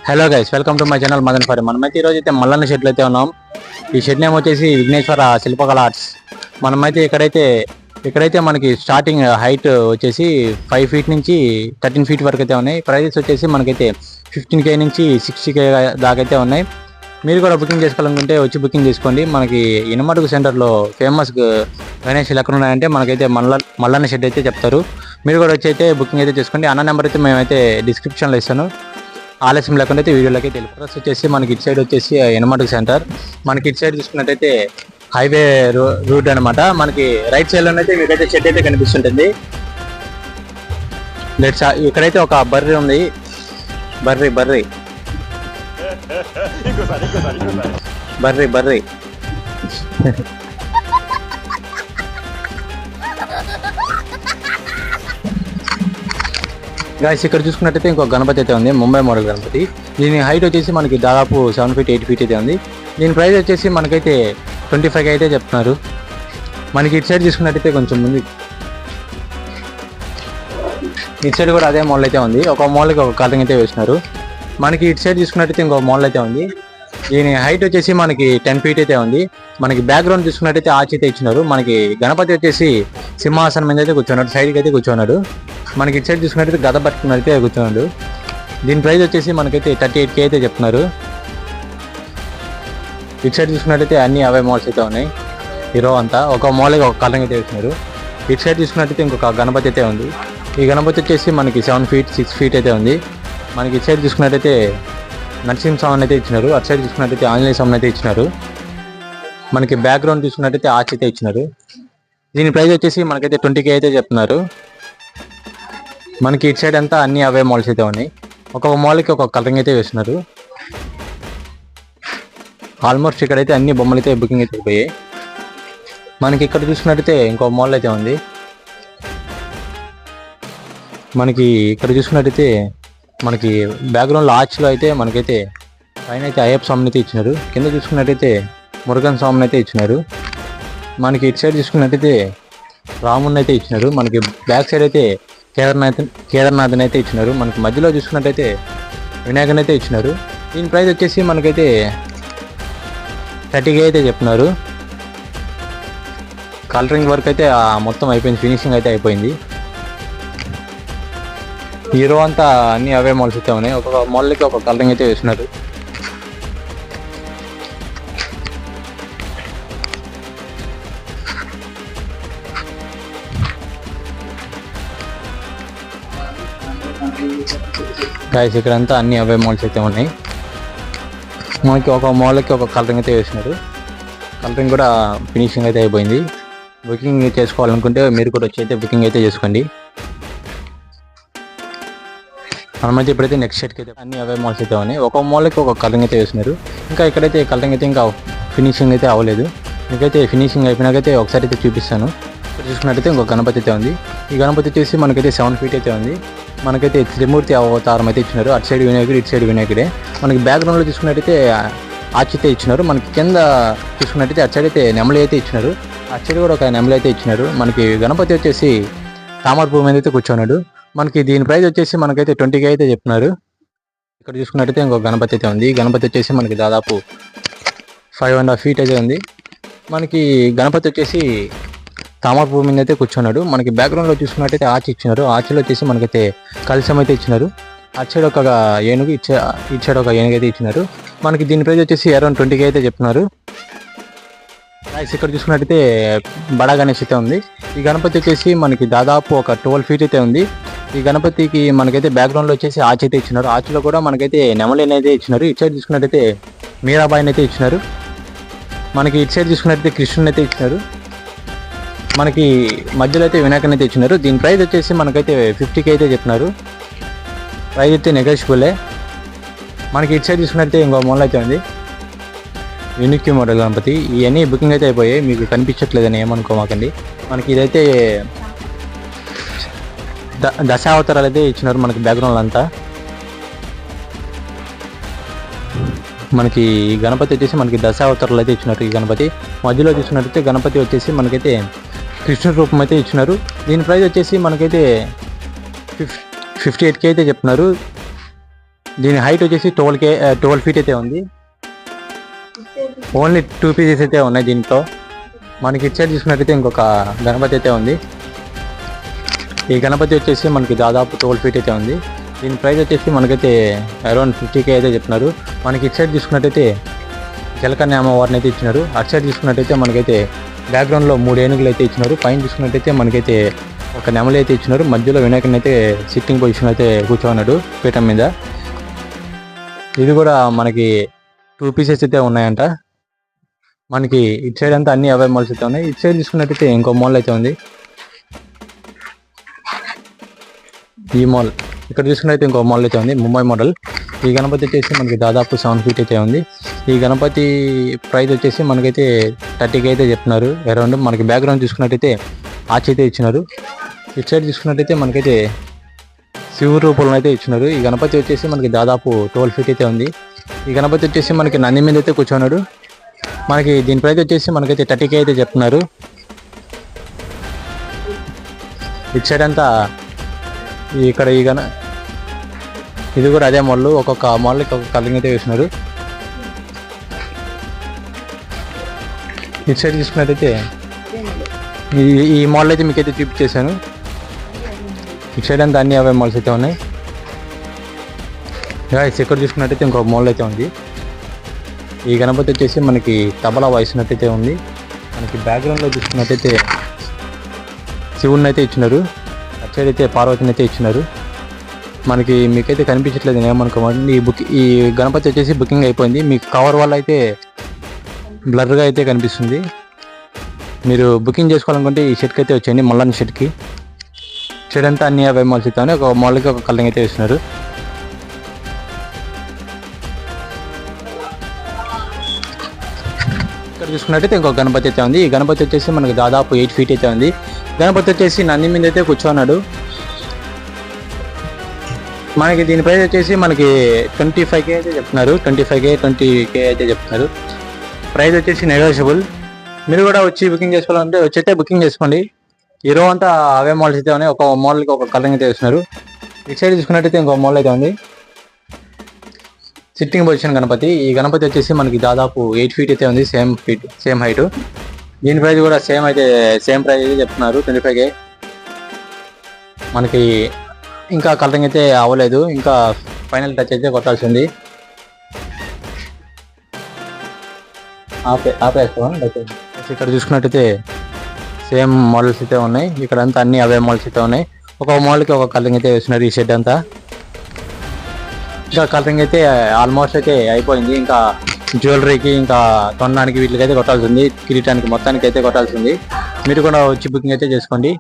Hello guys, welcome to my channel Madan for. మనమైతే ఈరోజు అయితే మల్లన్న షెడ్లో అయితే ఉన్నాం. ఈ షెడ్ నేమ్ వచ్చేసి విఘ్నేశ్వర శిల్పకళ ఆర్ట్స్. మనమైతే ఇక్కడైతే మనకి స్టార్టింగ్ హైట్ వచ్చేసి 5 ఫీట్ నుంచి 13 ఫీట్ వరకు అయితే ఉన్నాయి. ప్రైజెస్ వచ్చేసి మనకైతే 15K నుంచి 60K దాకా అయితే ఉన్నాయి. మీరు కూడా బుకింగ్ చేసుకోవాలనుకుంటే వచ్చి బుకింగ్ చేసుకోండి. మనకి ఇనమడుగు సెంటర్లో ఫేమస్ గణేష్ ఎక్కడ ఉన్నాయంటే మనకైతే మల్లన్న షెడ్ అయితే చెప్తారు. మీరు కూడా వచ్చి అయితే బుకింగ్ అయితే చేసుకోండి. అన్న నెంబర్ అయితే మేమైతే డిస్క్రిప్షన్లో ఇస్తాను. ఆలస్యం లేకుండా అయితే వీడియోలోకి తెలుపు. అడ్రస్ వచ్చేసి మనకి ఇటు సైడ్ వచ్చేసి ఇనమడుగు సెంటర్. మనకి ఇటు సైడ్ చూసుకున్నట్టయితే హైవే రూట్ అనమాట. మనకి రైట్ సైడ్ లోనైతే మీకైతే షెడ్ అయితే కనిపిస్తుంటుంది. ఇక్కడైతే ఒక బర్రె ఉంది. బర్రె గాయస్, ఇక్కడ చూసుకున్నట్టయితే ఇంకో గణపతి అయితే ఉంది, ముంబై మోడల్ గణపతి. దీని హైట్ వచ్చేసి మనకి దాదాపు 7 ఫీట్ 8 ఫీట్ అయితే ఉంది. దీని ప్రైస్ వచ్చేసి మనకైతే 25K అయితే చెప్తున్నారు. మనకి ఇటు సైడ్ చూసుకున్నట్టయితే కొంచెం ముందు ఇటు సైడ్ కూడా అదే మోడల్ అయితే ఉంది. ఒక మోడల్కి ఒక కలరింగ్ అయితే వేసినారు. మనకి ఇటు సైడ్ చూసుకున్నట్టయితే ఇంకో మోడల్ అయితే ఉంది. దీని హైట్ వచ్చేసి మనకి 10 ఫీట్ అయితే ఉంది. మనకి బ్యాక్గ్రౌండ్ చూసుకున్నట్టయితే ఆర్చ్ అయితే ఇచ్చినారు. మనకి గణపతి వచ్చేసి సింహాసనం మీద అయితే కూర్చున్నాడు, సైడ్కి అయితే కూర్చున్నాడు. మనకి ఇటు సైడ్ చూసుకున్నట్టయితే గద పట్టుకున్నట్టయితే కూర్చున్నాడు. దీని ప్రైస్ వచ్చేసి మనకైతే 38K అయితే చెప్తున్నారు. ఇటు సైడ్ చూసుకున్నట్టయితే అన్ని అవే మోడల్స్ అయితే ఉన్నాయి. హీరో అంతా ఒక మోడల్కి ఒక కలరింగ్ అయితే వేసినారు. ఇటు సైడ్ చూసుకున్నట్టయితే ఇంకొక గణపతి అయితే ఉంది. ఈ గణపతి వచ్చేసి మనకి 7 ఫీట్ 6 ఫీట్ అయితే ఉంది. మనకి ఇటు సైడ్ చూసుకున్నట్టయితే నరసింహస్వామిని అయితే ఇచ్చినారు. అటు సైడ్ చూసుకున్నట్టయితే ఆంజనేయ స్వామిని అయితే ఇచ్చినారు. మనకి బ్యాక్గ్రౌండ్ చూసుకున్నట్టయితే ఆర్చ్ అయితే ఇచ్చినారు. దీని ప్రైస్ వచ్చేసి మనకైతే 20K అయితే చెప్తున్నారు. మనకి ఇటు సైడ్ అంతా అన్ని అవే మోడల్స్ అయితే ఉన్నాయి. ఒక్కొక్క మోడల్కి ఒక కలరింగ్ అయితే వేస్తున్నారు. ఆల్మోస్ట్ ఇక్కడైతే అన్ని బొమ్మలు అయితే బుకింగ్ అయితే అయిపోయాయి. మనకి ఇక్కడ చూసుకున్నట్టయితే ఇంకో మోడల్ అయితే ఉంది. మనకి ఇక్కడ చూసుకున్నట్టయితే మనకి బ్యాక్గ్రౌండ్లో ఆర్చ్లో అయితే మనకైతే పైన అయితే అయ్యప్ప స్వామిని అయితే ఇచ్చినారు. కింద చూసుకున్నట్టయితే మురుగన్ స్వామిని అయితే ఇచ్చినారు. మనకి ఇటు సైడ్ చూసుకున్నట్టయితే రాముని అయితే ఇచ్చినారు. మనకి బ్యాక్ సైడ్ అయితే కేదార్నాథ్ని అయితే ఇచ్చినారు. మనకి మధ్యలో చూసుకున్నట్టయితే వినాయకుని అయితే ఇచ్చినారు. దీని ప్రైస్ వచ్చేసి మనకైతే 30K అయితే చెప్తున్నారు. కలరింగ్ వర్క్ అయితే మొత్తం అయిపోయింది, ఫినిషింగ్ అయితే అయిపోయింది. హీరో అంతా అన్ని అవే మోడల్స్ అయితే ఉన్నాయి. ఒక్కొక్క మోడల్కి ఒక కలరింగ్ అయితే వేసినారు. గాయస్, ఇక్కడంతా అన్ని అవే మోడల్స్ అయితే ఉన్నాయి. మనకి ఒక మోడల్కి ఒక కలరింగ్ అయితే వేసినారు. కలరింగ్ కూడా ఫినిషింగ్ అయితే అయిపోయింది. బుకింగ్ చేసుకోవాలనుకుంటే మీరు కూడా వచ్చి అయితే బుకింగ్ అయితే చేసుకోండి. మనమైతే ఇప్పుడైతే నెక్స్ట్ షెడ్కి అయితే అన్ని అవే మోడల్స్ అయితే ఉన్నాయి. ఒక మోడల్కి ఒక కలరింగ్ అయితే వేసినారు. ఇంకా ఇక్కడైతే కలరింగ్ అయితే ఇంకా ఫినిషింగ్ అయితే అవ్వలేదు. మీకైతే ఫినిషింగ్ అయిపోయినాకైతే ఒకసారి అయితే చూపిస్తాను. ఇక్కడ చూసుకున్నట్టయితే ఇంకొక గణపతి అయితే ఉంది. ఈ గణపతి వచ్చేసి మనకైతే 7 ఫీట్ అయితే ఉంది. మనకైతే త్రిమూర్తి అవతారం అయితే ఇచ్చినారు. అటు సైడ్ వినాయకుడు, ఇటు సైడ్ వినాయకుడే. మనకి బ్యాక్గ్రౌండ్లో చూసుకున్నట్టయితే ఆర్చ్ అయితే ఇచ్చినారు. మనకి కింద చూసుకున్నట్టయితే అటు సైడ్ అయితే నెమలి అయితే ఇచ్చినారు. అటు సైడ్ కూడా ఒక నెమలి అయితే ఇచ్చినారు. మనకి గణపతి వచ్చేసి తామర పువ్వు మీద అయితే కూర్చున్నాడు. మనకి దీని ప్రైస్ వచ్చేసి మనకైతే 20K అయితే చెప్తున్నారు. ఇక్కడ చూసుకున్నట్టయితే ఇంకొక గణపతి అయితే ఉంది. గణపతి వచ్చేసి మనకి దాదాపు 5.5 ఫీట్ అయితే ఉంది. మనకి గణపతి వచ్చేసి తామర పువ్వు మీద అయితే కూర్చున్నాడు. మనకి బ్యాక్గ్రౌండ్లో చూసుకున్నట్టయితే ఆర్చ్ ఇచ్చినారు. ఆర్చ్లో వచ్చేసి మనకైతే కలశం అయితే ఇచ్చినారు. అటు సైడ్ ఒక ఏనుగు, ఇటు సైడ్ ఒక ఏనుగు అయితే ఇచ్చినారు. మనకి దీని ప్రైస్ వచ్చేసి అరౌండ్ 20K అయితే చెప్తున్నారు. ఇక్కడ చూసుకున్నట్టయితే బడా గణేష్ అయితే ఉంది. ఈ గణపతి వచ్చేసి మనకి దాదాపు ఒక 12 ఫీట్ అయితే ఉంది. ఈ గణపతికి మనకైతే బ్యాక్గ్రౌండ్లో వచ్చేసి ఆర్చ్ అయితే ఇచ్చినారు. ఆర్చ్లో కూడా మనకైతే నెమలిని అయితే ఇచ్చినారు. ఇటు సైడ్ చూసుకున్నట్టయితే మీరాబాయిని అయితే ఇచ్చినారు. మనకి ఇటు సైడ్ చూసుకున్నట్టయితే కృష్ణుని అయితే ఇచ్చినారు. మనకి మధ్యలో అయితే వినాయకుని అయితే ఇచ్చినారు. దీని ప్రైస్ వచ్చేసి మనకైతే 50K అయితే చెప్తున్నారు. ప్రైస్ అయితే నెగోషియబులే. మనకి ఇటు సైడ్ చూసుకున్నట్టయితే ఇంకో మోడల్ అయితే ఉంది, యూనిక్ మోడల్ గణపతి. ఇవన్నీ బుకింగ్ అయితే అయిపోయాయి, మీకు కనిపించట్లేదని ఏమనుకోమాకండి. మనకి ఇదైతే దశావతారాలు అయితే ఇచ్చినారు. మనకి బ్యాక్గ్రౌండ్ అంతా మనకి గణపతి వచ్చేసి మనకి దశావతారాలు అయితే ఇచ్చినారు. ఈ గణపతి మధ్యలో చూసినట్టయితే గణపతి వచ్చేసి మనకైతే కృష్ణ రూపం అయితే ఇచ్చినారు. దీని ప్రైస్ వచ్చేసి మనకైతే 58K అయితే చెప్తున్నారు. దీని హైట్ వచ్చేసి 12 ఫీట్ అయితే ఉంది. ఓన్లీ 2 పీసెస్ అయితే ఉన్నాయి దీంట్లో. మనకి ఇటు సైడ్ చూసుకున్నట్టయితే ఇంకొక గణపతి అయితే ఉంది. ఈ గణపతి వచ్చేసి మనకి దాదాపు 12 ఫీట్ అయితే ఉంది. దీని ప్రైస్ వచ్చేసి మనకైతే అరౌండ్ 50K అయితే చెప్తున్నారు. మనకి ఇటు సైడ్ చూసుకున్నట్టయితే జలకన్య అమ్మవారిని అయితే ఇచ్చినారు. అటు సైడ్ చూసుకున్నట్టయితే మనకైతే బ్యాక్గ్రౌండ్లో 3 ఏనుగులు అయితే ఇచ్చినారు. పైన చూసుకున్నట్టయితే మనకైతే ఒక నెమలి అయితే ఇచ్చినారు. మధ్యలో వినాయకుని అయితే సిట్టింగ్ పొజిషన్ అయితే కూర్చోన్నాడు పీఠం మీద. ఇది కూడా మనకి 2 పీసెస్ అయితే ఉన్నాయంట. మనకి ఇటు సైడ్ అంతా అన్ని అవే మాల్స్ అయితే ఉన్నాయి. ఇటు సైడ్ చూసుకున్నట్టయితే ఇంకో మాల్ అయితే ఉంది. ఈ మాల్ ఇక్కడ చూసుకున్నట్టయితే ఇంకో మాల్ అయితే ఉంది, ముంబై మోడల్. ఈ గణపతి వచ్చేసి మనకి దాదాపు 7 ఫీట్ అయితే ఉంది. ఈ గణపతి ప్రైస్ వచ్చేసి మనకైతే 30K అయితే చెప్తున్నారు అరౌండ్. మనకి బ్యాక్గ్రౌండ్ చూసుకున్నట్టయితే ఆర్చ్ అయితే ఇచ్చినారు. ఇటు సైడ్ చూసుకున్నట్టయితే మనకైతే శివుడు రూపంలో అయితే ఇచ్చినారు. ఈ గణపతి వచ్చేసి మనకి దాదాపు 12 ఫీట్ అయితే ఉంది. ఈ గణపతి వచ్చేసి మనకి నంది మీద అయితే కూర్చున్నాడు. మనకి దీని ప్రైస్ వచ్చేసి మనకైతే 30K అయితే చెప్తున్నారు. ఇటు సైడ్ అంతా ఇక్కడ ఇది కూడా అదే మాల్. ఒక్కొక్క మాల్కి ఒక్కొక్క కలరింగ్ అయితే వేసినారు. ఇటు సైడ్ చూసుకున్నట్టయితే ఈ మాల్ అయితే మీకైతే చూపించేశాను. ఇటు సైడ్ అంతా అన్ని అవే మాల్స్ అయితే ఉన్నాయి. ఇక్కడ చూసుకున్నట్టయితే ఇంకో మాల్ అయితే ఉంది. ఈ గణపతి వచ్చేసి మనకి తబలా వాయిస్తున్నట్టయితే ఉంది. మనకి బ్యాక్గ్రౌండ్లో చూసుకున్నట్టయితే శివుడిని అయితే ఇచ్చినారు. అటు సైడ్ అయితే పార్వతిని అయితే ఇచ్చినారు. మనకి మీకైతే కనిపించట్లేదు ఏమనుకోమండి. ఈ గణపతి వచ్చేసి బుకింగ్ అయిపోయింది. మీకు కవర్ వల్ల అయితే బ్లర్గా అయితే కనిపిస్తుంది. మీరు బుకింగ్ చేసుకోవాలనుకుంటే ఈ షెట్కి అయితే వచ్చేయండి, మల్లాని షెట్కి. షెడ్ అంతా అన్ని అవే మాల్స్ ఇస్తామని ఒక మాల్కి ఒక కలరింగ్ అయితే వేస్తున్నారు. ఇక్కడ చూసుకున్నట్టయితే ఇంకొక గణపతి అయితే ఉంది. ఈ గణపతి వచ్చేసి మనకి దాదాపు 8 ఫీట్ అయితే ఉంది. గణపతి వచ్చేసి నంది మీద అయితే కూర్చోన్నాడు. మనకి దీని ప్రైస్ వచ్చేసి మనకి 25K అయితే చెప్తున్నారు. 20K అయితే చెప్తున్నారు. ప్రైస్ వచ్చేసి నెగోషియబుల్. మీరు కూడా వచ్చి బుకింగ్ చేసుకోవాలంటే వచ్చైతే బుకింగ్ చేసుకోండి. ఈ రో అంతా అవే మాల్స్ అయితే ఉన్నాయి. ఒక మాల్కి ఒక కలరింగ్ అయితే వేస్తున్నారు. ఇటు సైడ్ చూసుకున్నట్టయితే ఇంకో మాల్ అయితే ఉంది, సిట్టింగ్ పొజిషన్ గణపతి. ఈ గణపతి వచ్చేసి మనకి దాదాపు 8 ఫీట్ అయితే ఉంది, సేమ్ హైట్. దీని ప్రైస్ కూడా సేమ్ ప్రైస్ అయితే చెప్తున్నారు, 25K. మనకి ఇంకా కలరింగ్ అయితే అవ్వలేదు, ఇంకా ఫైనల్ టచ్ అయితే కొట్టాల్సింది. ఇక్కడ చూసుకున్నట్టయితే సేమ్ మోడల్స్ అయితే ఉన్నాయి. ఇక్కడ అంతా అన్ని అవే మోడల్స్ అయితే ఉన్నాయి. ఒక మాల్కి ఒక కలరింగ్ అయితే వేస్తున్నారు. ఈ షెడ్ అంతా ఇంకా కలరింగ్ అయితే ఆల్మోస్ట్ అయితే అయిపోయింది. ఇంకా జ్యువెలరీకి ఇంకా తొండానికి వీటికి అయితే కొట్టాల్సింది, కిరీటానికి మొత్తానికి అయితే కొట్టాల్సింది. మీరు కూడా వచ్చి బుకింగ్ అయితే చేసుకోండి.